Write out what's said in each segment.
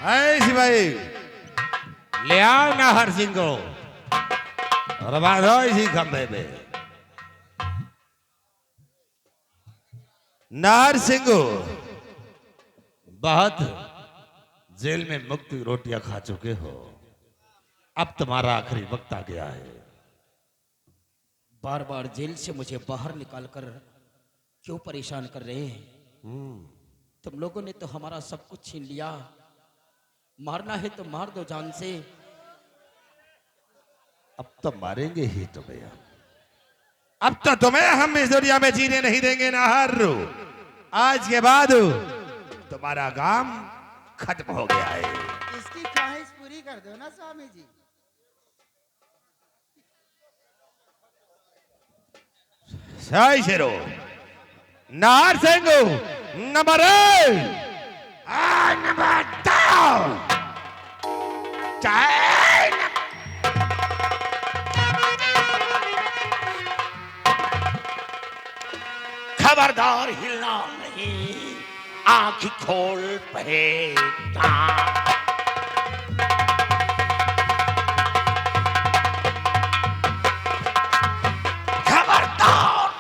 ऐसी भाई ले आओ नाहर सिंह को और बांधो इसी खंभे पे। नाहर सिंह बहुत जेल में मुक्त रोटियां खा चुके हो, अब तुम्हारा आखिरी वक्त आ गया है। बार बार जेल से मुझे बाहर निकालकर क्यों परेशान कर रहे हैं? तुम लोगों ने तो हमारा सब कुछ छीन लिया। मारना है तो मार दो जान से। अब तो मारेंगे ही तुम्हें। अब तो तुम्हें हम इस दुनिया में जीने नहीं देंगे नाहर। आज के बाद तुम्हारा काम खत्म हो गया है। इसकी ख्वाहिश पूरी कर दो ना स्वामी जी। सही शेरो नाहर सिंह नंबर 1 नंबर 2 खबरदार हिलना नहीं, आंख खोल पहेटा। खबरदार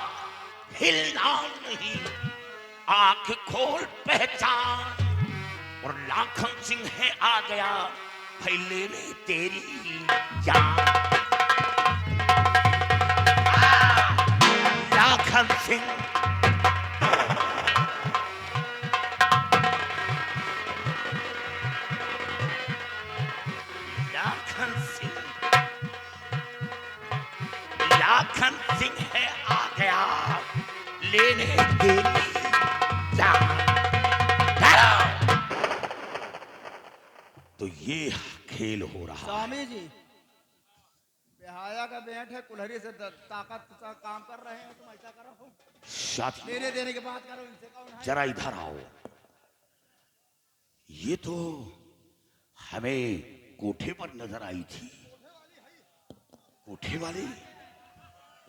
हिलना नहीं, आंख खोल पहचान। और लाखन सिंह है आ गया, फैले रे तेरी जान। लाखन सिंह लाखन सिंह है आ गया, लेने तेरी जान। तो ये खेल हो रहा है। स्वामी जी बेहाया का बेंट है, कुल्हड़ी से ताकत का काम कर रहे हैं, तुम ऐसा करो। साथी लेने देने की बात करो, इनसे कौन है? जरा इधर आओ। ये तो हमें कोठे पर नजर आई थी। कोठे वाली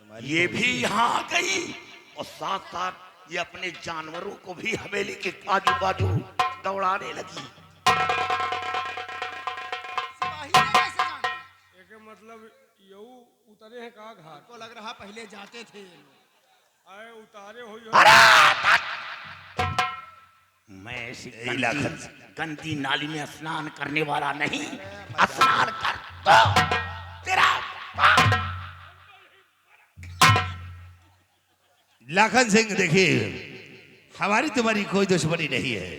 ये भी यहाँ आ गई और साथ साथ ये अपने जानवरों को भी हवेली के आजू बाजू दौड़ाने लगी। सिपाही ने कैसे जाना? एक मतलब यू उतरे हैं का घाट को लग रहा पहले जाते थे। आए उतारे हो मैं ऐसी गंदी नाली में स्नान करने वाला नहीं। स्नान कर तो तेरा लाखन सिंह देखिए, हमारी तुम्हारी कोई दुश्मनी नहीं है।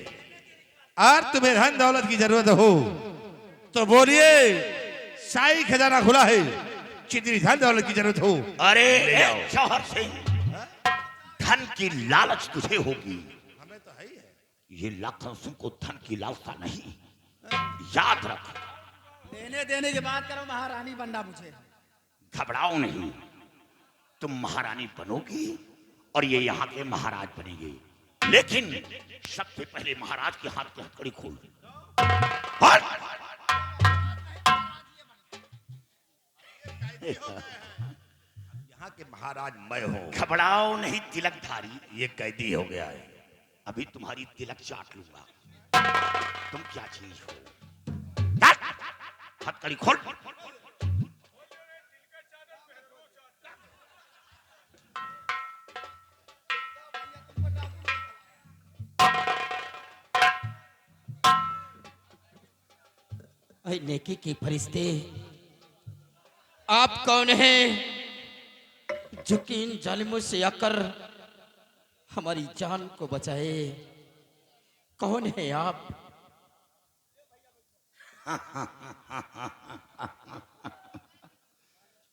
और तुम्हें धन दौलत की जरूरत हो तो बोलिए, शाही खजाना खुला है। जितनी धन दौलत की जरूरत हो अरे ले जाओ। जौहर सिंह, धन की लालच तुझे होगी, हमें तो है ही है। ये लाखन सिंह को धन की लालसा नहीं, याद रख। लेने देने की बात करो, महारानी बनना मुझे। घबराओ नहीं, तुम महारानी बनोगी और ये यहाँ के महाराज बनेंगे। लेकिन सबसे पहले महाराज के हाथ की हथकड़ी खोल। यहाँ के महाराज मैं हूँ। घबराओ नहीं तिलकधारी, ये कैदी हो गया है। अभी तुम्हारी तिलक चाट लूंगा। तुम क्या चीज हो? हथकड़ी खोल। अरे नेकी के फरिश्ते, आप कौन हैं जो कि इन जालिमों से आकर हमारी जान को बचाए? कौन है आप?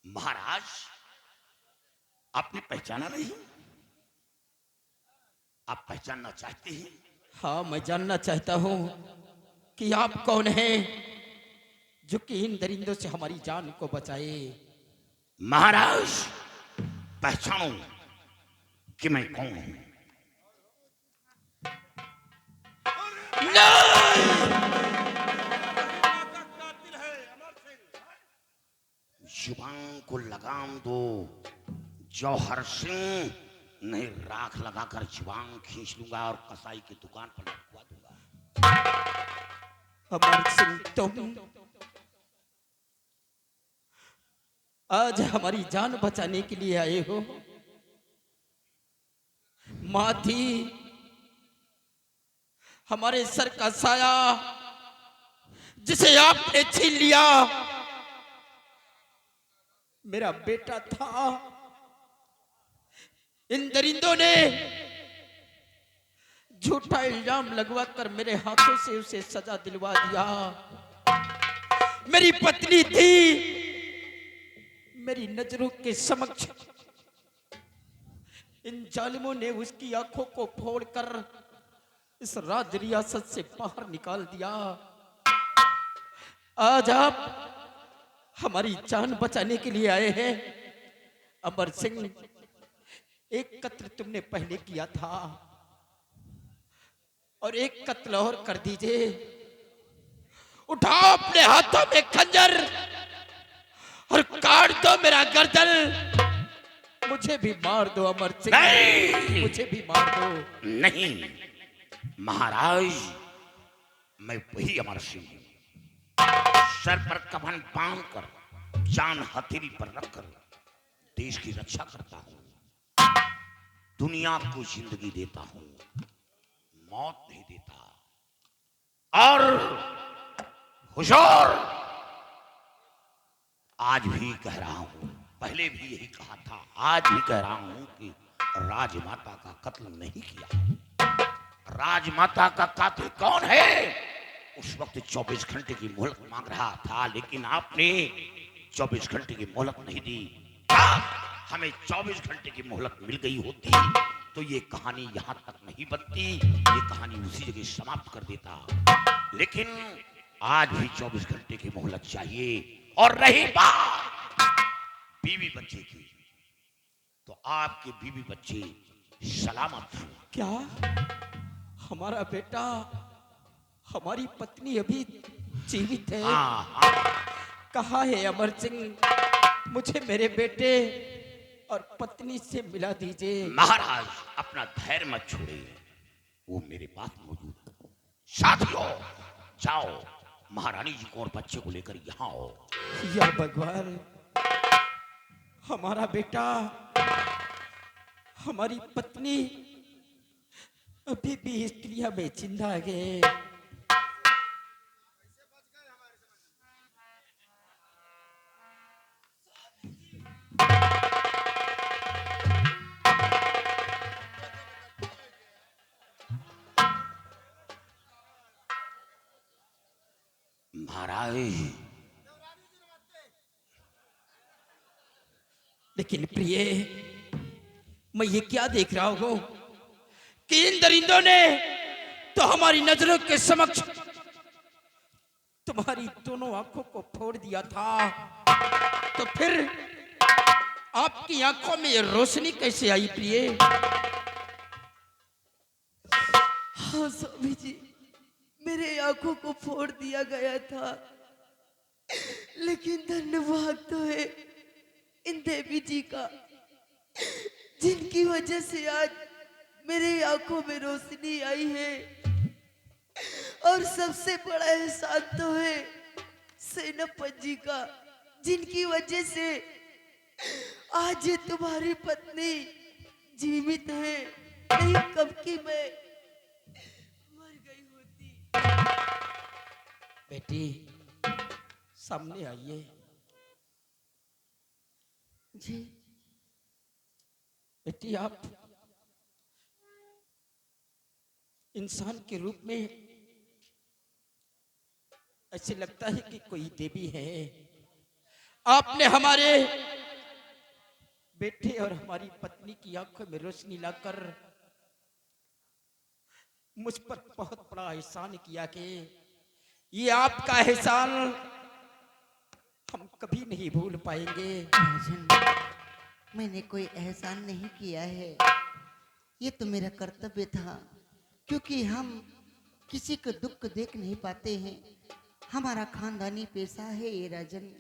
महाराज, आपने पहचाना नहीं? आप पहचानना चाहते हैं? हाँ, मैं जानना चाहता हूँ कि आप कौन हैं जो कि इन दरिंदों से हमारी जान को बचाए। महाराज, पहचानो कि मैं कौन हूं। जुबान को लगाम दो जौहर सिंह, नहीं राख लगाकर जुबान खींच लूंगा और कसाई की दुकान पर लटकवा दूंगा। अमर सिंह, तुम आज हमारी जान बचाने के लिए आए हो। मां थी, हमारे सर का साया, जिसे आपने छीन लिया। मेरा बेटा था, इन दरिंदों ने झूठा इल्जाम लगवाकर मेरे हाथों से उसे सजा दिलवा दिया। मेरी पत्नी थी, मेरी नजरों के समक्ष इन जालिमों ने उसकी आंखों को फोड़कर इस राज रियासत से बाहर निकाल दिया। आज आप हमारी जान बचाने के लिए आए हैं। अमर सिंह, एक कत्ल तुमने पहले किया था और एक कत्ल और कर दीजिए। उठाओ अपने हाथों में खंजर और काट दो मेरा गर्दन। मुझे भी मार दो अमर सिंह, नहीं, मुझे भी मार दो। नहीं महाराज, मैं वही अमर सिंह हूं, सर पर कफन बांधकर, जान हथेली पर रखकर देश की रक्षा करता हूं, दुनिया को जिंदगी देता हूं, मौत नहीं देता। और हुजूर, आज भी कह रहा हूं, पहले भी यही कहा था, आज भी कह रहा हूं कि राजमाता का कत्ल नहीं किया। राजमाता का कातिल कौन है? उस वक्त 24 घंटे की मोहलत मांग रहा था, लेकिन आपने 24 घंटे की मोहलत नहीं दी। हमें 24 घंटे की मोहलत मिल गई होती तो ये कहानी यहां तक नहीं बनती, ये कहानी उसी जगह समाप्त कर देता। लेकिन आज भी 24 घंटे की मोहलत चाहिए। और रही बात बीवी बच्चे की, तो आपके बीवी बच्चे सलामत हैं। क्या हमारा बेटा, हमारी पत्नी अभी जीवित है? हाँ, कहाँ है अमर सिंह? मुझे मेरे बेटे और पत्नी से मिला दीजिए। महाराज अपना धैर्य मत छोड़िए, वो मेरे पास मौजूद है। साथियों, जाओ महारानी जी को और बच्चे को लेकर यहाँ आओ। या भगवान, हमारा बेटा, हमारी पत्नी अभी भी इस क्रिया में जिंदा है। महाराज, लेकिन प्रिय, मैं ये क्या देख रहा हूं कि इन दरिंदों ने तो हमारी नजरों के समक्ष तुम्हारी दोनों आंखों को फोड़ दिया था, तो फिर आपकी आंखों में ये रोशनी कैसे आई प्रिय? हाँ स्वामी जी, मेरे आंखों को फोड़ दिया गया था, लेकिन धन्यवाद तो है इन देवी जी का, जिनकी वजह से आज मेरे आंखों में रोशनी आई है। और सबसे बड़ा एहसान तो है सेनापति जी का, जिनकी वजह से आज ये तुम्हारी पत्नी जीवित है। नहीं कब की मैं मर गई होती। बेटी, सामने आइए। जी बेटी, आप इंसान के रूप में ऐसे लगता है कि कोई देवी है। आपने हमारे बेटे और हमारी पत्नी की आंखों में रोशनी लाकर मुझ पर बहुत बड़ा एहसान किया कि ये आपका एहसान हम कभी नहीं भूल पाएंगे। राजन, मैंने कोई एहसान नहीं किया है, ये तो मेरा कर्तव्य था, क्योंकि हम किसी को दुख देख नहीं पाते हैं। हमारा खानदानी पेशा है ये राजन,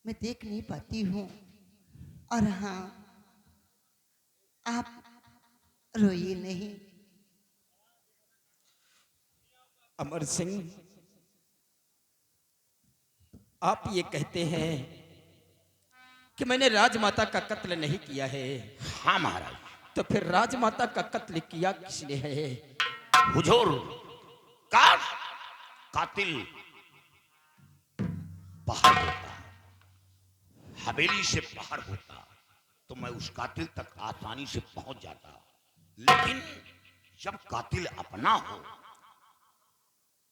मैं देख नहीं पाती हूँ। और हाँ, आप रोइए नहीं। अमर सिंह, आप ये कहते हैं कि मैंने राजमाता का कत्ल नहीं किया है, हाँ महाराज। तो फिर राजमाता का कत्ल किया किसने है? हुजूर, काश कातिल बाहर होता, हवेली से बाहर होता, तो मैं उस कातिल तक आसानी से पहुंच जाता। लेकिन जब कातिल अपना हो,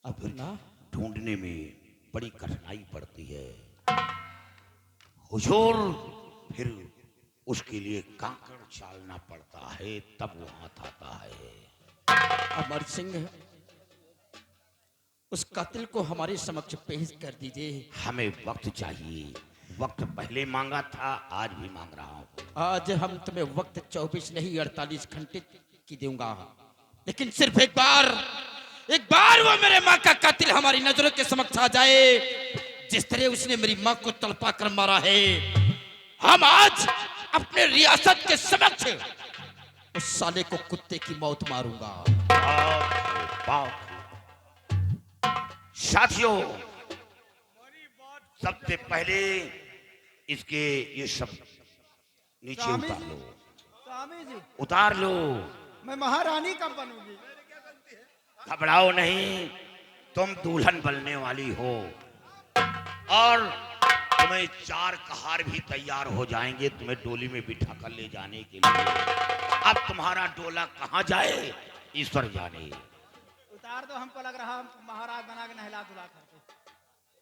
अब फिर अपना? ढूंढने में बड़ी कठिनाई पड़ती है हुजूर। फिर उसके लिए कांकड़ चालना पड़ता है, तब वो हाथ आता है। अमर सिंह, उस कातिल को हमारे समक्ष पेश कर दीजिए। हमें वक्त चाहिए, वक्त पहले मांगा था, आज भी मांग रहा हूँ। आज हम तुम्हें वक्त 24 नहीं 48 घंटे की दूंगा, लेकिन सिर्फ एक बार वो मेरे माँ का कातिल हमारी नजरों के समक्ष आ जाए। जिस तरह उसने मेरी माँ को तड़पा कर मारा है, हम आज अपने रियासत के समक्ष उस साले को कुत्ते की मौत मारूंगा। साथियों, सबसे पहले इसके ये सब नीचे स्वामी उतार जी, लो, स्वामी जी, उतार लो। मैं महारानी कब बनूंगी? घबराओ नहीं, तुम दुल्हन बनने वाली हो और तुम्हें 4 कहार भी तैयार हो जाएंगे तुम्हें डोली में बिठा कर ले जाने के लिए। अब तुम्हारा डोला कहाँ जाए ईश्वर जाने। उतार दो, हमको लग रहा महाराज बना के नहला धुला करके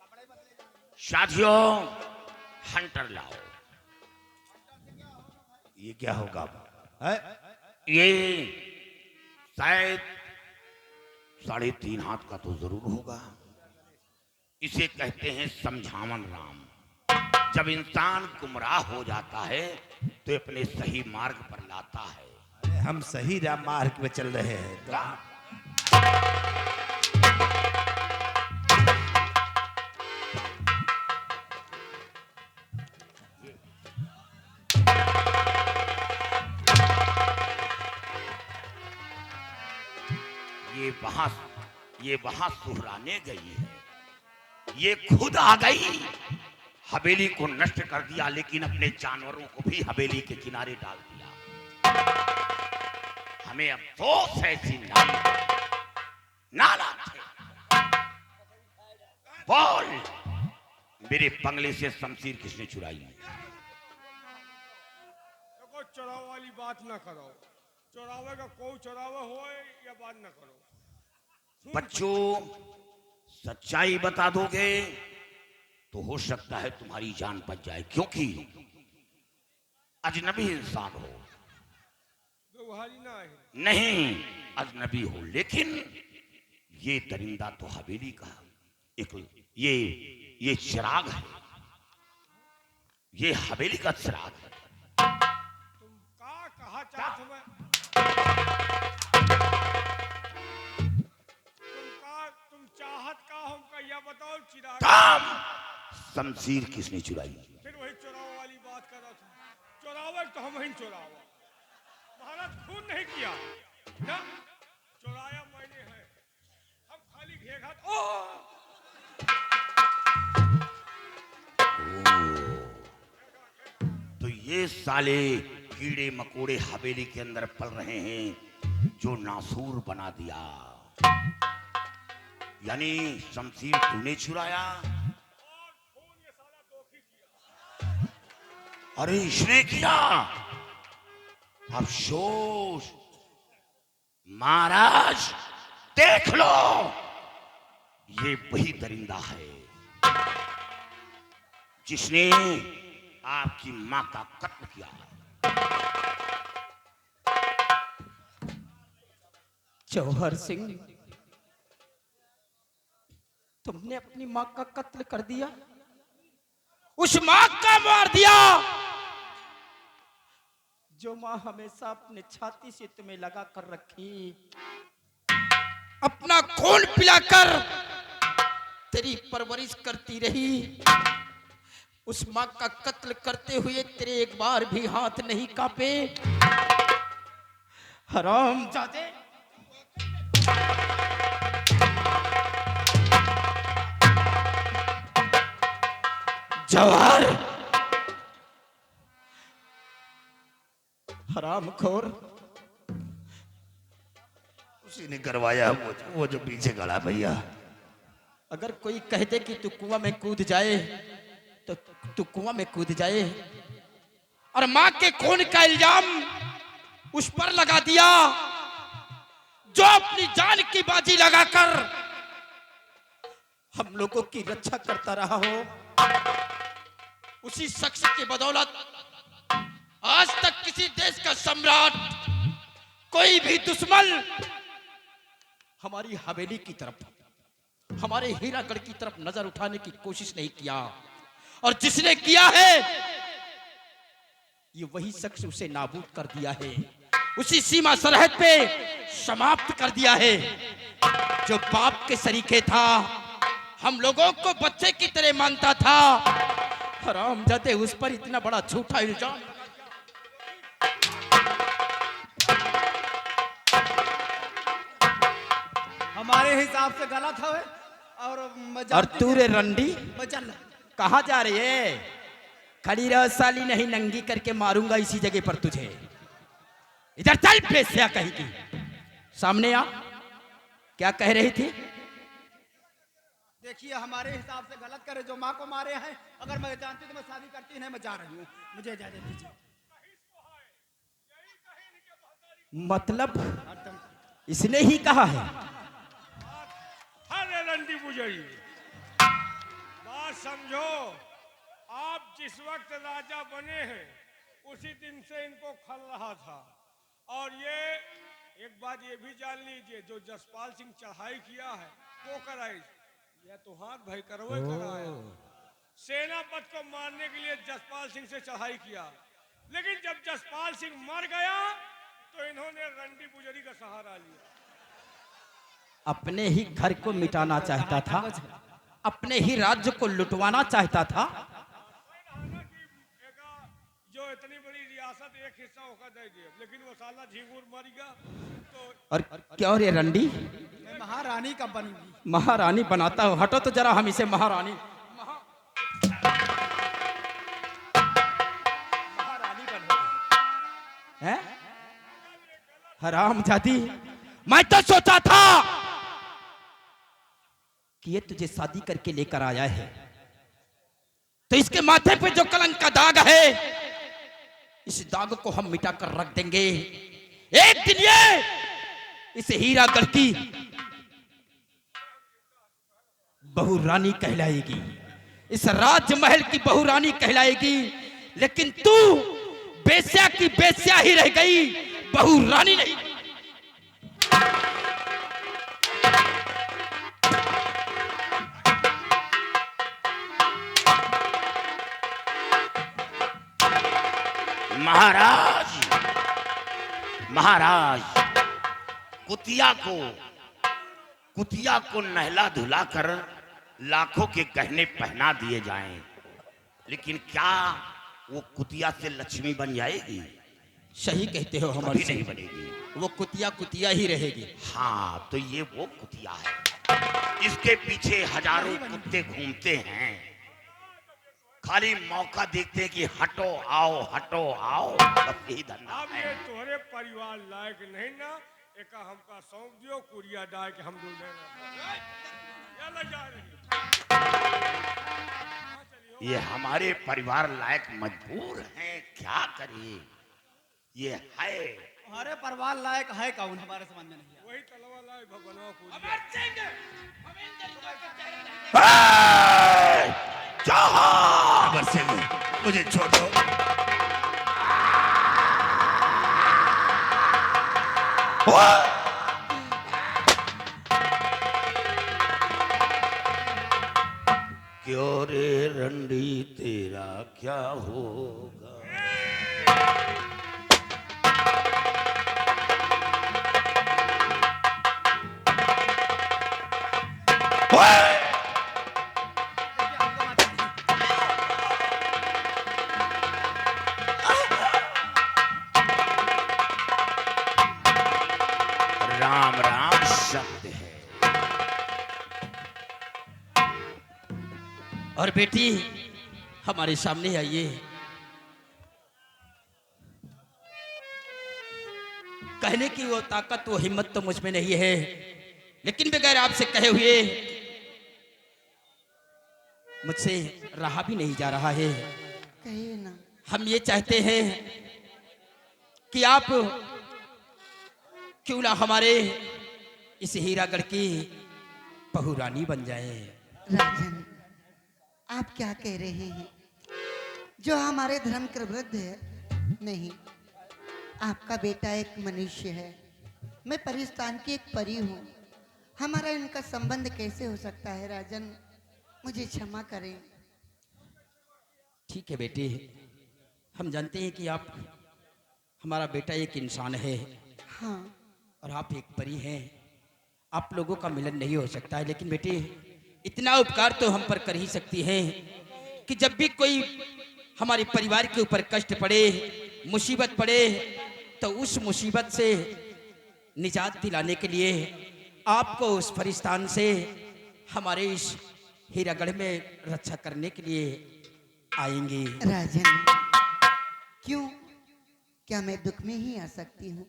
कपड़े बदले। साथियों, हंटर लाओ। ये क्या होगा है? ये शायद 3.5 हाथ का तो जरूर होगा। इसे कहते हैं समझावन राम। जब इंसान गुमराह हो जाता है तो अपने सही मार्ग पर लाता है। अरे हम सही राम मार्ग में चल रहे हैं तो ये वहां सुहराने गई है, ये खुद आ गई, हवेली को नष्ट कर दिया, लेकिन अपने जानवरों को भी हवेली के किनारे डाल दिया। हमें अफसोस है ऐसी नाला थे। बोल, मेरे बंगले से शमशीर किसने चुराई? देखो, चुराव वाली बात ना करो। चुरावे का कोई चुरावा हो या बात ना करो। बच्चों, सच्चाई बता दोगे तो हो सकता है तुम्हारी जान बच जाए, क्योंकि अजनबी इंसान हो। व्यवहारी ना है। नहीं, अजनबी हो, लेकिन ये दरिंदा तो हवेली का एक ये चिराग है, ये हवेली का चिराग है। तुम कहा चाहते हो? तुम चाहत का हमका यह बताओ। चिराग काम शमशीर किसने चुराई? फिर वही चुराव वाली बात कर रहा था। चुरावे तो हम ही चुरावा। महाराज खून नहीं किया ना, चुराया मैंने है। हम खाली घेघात। तो ये साले कीड़े मकोड़े हवेली के अंदर पल रहे हैं जो नासूर बना दिया। यानी शमशीर तूने चुराया? अरे इसने किया। अफसोस महाराज, देख लो, ये वही दरिंदा है जिसने आपकी मां का कत्ल किया। जौहर सिंह, तुमने अपनी मां का कत्ल कर दिया, उस मां का मार दिया जो मां हमेशा अपने छाती से तुम्हें लगा कर रखी, अपना खून पिलाकर तेरी परवरिश करती रही। उस मां का कत्ल करते हुए तेरे एक बार भी हाथ नहीं कांपे। हरामजादे, गवार, हरामखोर। उसी ने करवाया, वो जो पीछे खड़ा भैया। अगर कोई कह दे कि तू कुआं में कूद जाए तो तू कुआं में कूद जाए, और मां के खून का इल्जाम उस पर लगा दिया जो अपनी जान की बाजी लगाकर हम लोगों की रक्षा करता रहा हो। उसी शख्स की बदौलत आज तक किसी देश का सम्राट, कोई भी दुश्मन हमारी हवेली की तरफ, हमारे हीरागढ़ की तरफ नजर उठाने की कोशिश नहीं किया, और जिसने किया है ये वही शख्स उसे नाबूद कर दिया है, उसी सीमा सरहद पे समाप्त कर दिया है। जो बाप के सरीखे था, हम लोगों को बच्चे की तरह मानता था, हरामजादे उस पर इतना बड़ा झूठा इल्जाम। हमारे हिसाब से गलत है। और तू रे रंडी कहाँ जा रही है? खड़ी रहो साली, नहीं नंगी करके मारूंगा इसी जगह पर तुझे। इधर चल बेस्या कहीं की, सामने आ। क्या कह रही थी? देखिए हमारे हिसाब से गलत करे, जो माँ को मारे हैं। अगर मैं जानती तो मैं शादी करती नहीं, मैं जा रही हूँ, मुझे इजाजत दीजिए। मतलब इसने ही कहा है? अरे रंडी बुझई, बात समझो। आप जिस वक्त राजा बने हैं उसी दिन से इनको खल रहा था। और ये एक बात ये भी जान लीजिए, जो जसपाल सिंह चढ़ाई किया है वो कराई, यह तो हाथ भाई करवे कराया। सेनापति को मारने के लिए जसपाल सिंह से चढ़ाई किया, लेकिन जब जसपाल सिंह मर गया तो इन्होंने रंडी बुजरी का सहारा लिया। अपने ही घर को मिटाना चाहता था, अपने ही राज्य को लुटवाना चाहता था। जो इतनी बड़ी रियासत एक हिस्सा होकर दे दिए, लेकिन वो साला झींगुर मर गया तो। और क्यों रे रंडी? मैं महारानी का बनूंगी। महारानी बनाता हूँ, हटो तो जरा, हम इसे महारानी हैं? हरामजादी, मैं तो सोचा था कि ये तुझे शादी करके लेकर आया है तो इसके माथे पे जो कलंक का दाग है, इस दाग को हम मिटाकर रख देंगे। एक दिन ये इस हीरागढ़ की बहू रानी कहलाएगी, इस राजमहल की बहू रानी कहलाएगी। लेकिन तू बेस्या की बेस्या ही रह गई, बहू रानी नहीं। महाराज, महाराज, कुतिया को नहला धुला कर लाखों के गहने पहना दिए जाएं, लेकिन क्या वो कुतिया से लक्ष्मी बन जाएगी? सही कहते हो कभी हमारी, नहीं बनेगी। वो कुतिया कुतिया ही रहेगी। हाँ, तो ये वो कुतिया है, इसके पीछे हजारों कुत्ते घूमते हैं, खाली मौका देखते हैं कि हटो आओ, हटो आओ, बस यही धंधा अब है। ये तुम्हारे परिवार लायक नहीं ना, एक हमका सौंप दियो कुरिया डाल के हम दूध जा रही। ये हमारे परिवार लायक मजबूर हैं, क्या करें? ये है हमारे परिवार लायक है कौन, हमारे समझ में नहीं वही तलवा लाए भगवान कुरिया। अमर सिंह, मुझे छोड़ दो। क्यों रे रंडी तेरा क्या होगा? राम राम शब्द है। और बेटी, हमारे सामने आइए। कहने की वो ताकत, वो हिम्मत तो मुझ में नहीं है, लेकिन बगैर आपसे कहे हुए मुझसे रहा भी नहीं जा रहा है। कहिए ना। हम ये चाहते हैं कि आप क्यों ना हमारे इस हीरागढ़ की बहू रानी बन जाए। राजन, आप क्या कह रहे हैं? जो हमारे धर्म का विरुद्ध है? नहीं, आपका बेटा एक मनुष्य है, मैं परिस्तान की एक परी हूँ। हमारा इनका संबंध कैसे हो सकता है? राजन, मुझे क्षमा करें। ठीक है बेटी, हम जानते हैं कि आप, हमारा बेटा एक इंसान है हाँ, और आप एक परी हैं। आप लोगों का मिलन नहीं हो सकता है, लेकिन बेटी इतना उपकार तो हम पर कर ही सकती हैं कि जब भी कोई हमारे परिवार के ऊपर कष्ट पड़े, मुसीबत पड़े, तो उस मुसीबत से निजात दिलाने के लिए आपको उस फरिस्तान से हमारे इस हीरागढ़ में रक्षा करने के लिए आएंगे। राजन, क्यों? क्या मैं दुख में ही आ सकती हूँ,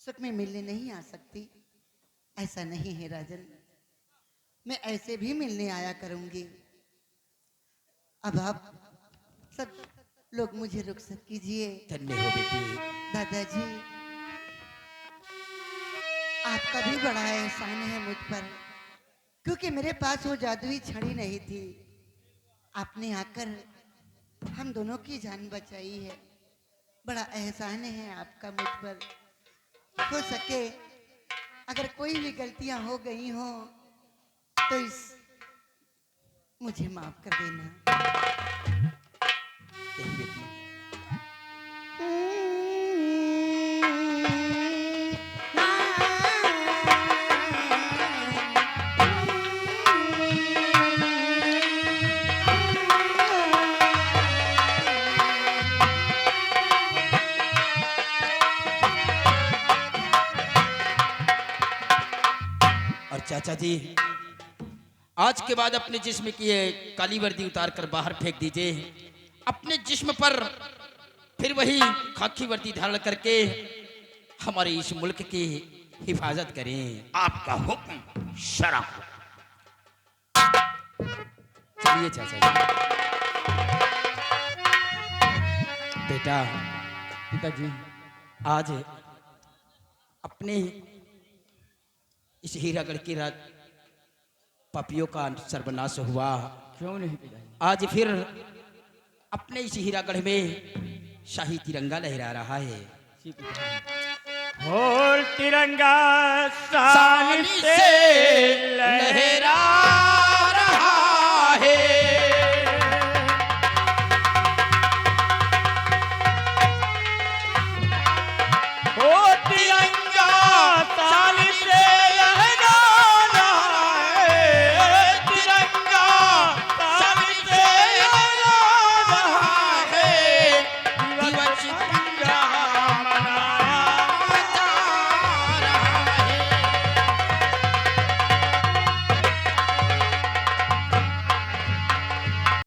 सुख में मिलने नहीं आ सकती? ऐसा नहीं है राजन, मैं ऐसे भी मिलने आया करूंगी। अब आप सब लोग मुझे रुखसत कीजिए। धन्य हो बेटी। दादाजी, आपका भी बड़ा एहसान है मुझ पर, क्योंकि मेरे पास वो जादुई छड़ी नहीं थी। आपने आकर हम दोनों की जान बचाई है। बड़ा एहसान है आपका मुझ पर। हो सके अगर कोई भी गलतियां हो गई हो तो इस मुझे माफ कर देना। यही बेटी। और चाचा जी, आज के बाद अपने जिस्म की ये काली वर्दी उतार कर बाहर फेंक दीजिए। अपने जिस्म पर फिर वही खाकी वर्दी धारण करके हमारे इस मुल्क की हिफाजत करें। आपका हुक्म शरा। चलिए चाचा जी। बेटा, पिताजी, आज अपने इस हीरागढ़ की रात पापियों का सर्वनाश हुआ। क्यों नहीं पिताजी? आज फिर अपने इस हीरागढ़ में शाही तिरंगा लहरा रहा है। हो तिरंगा शान से लहरा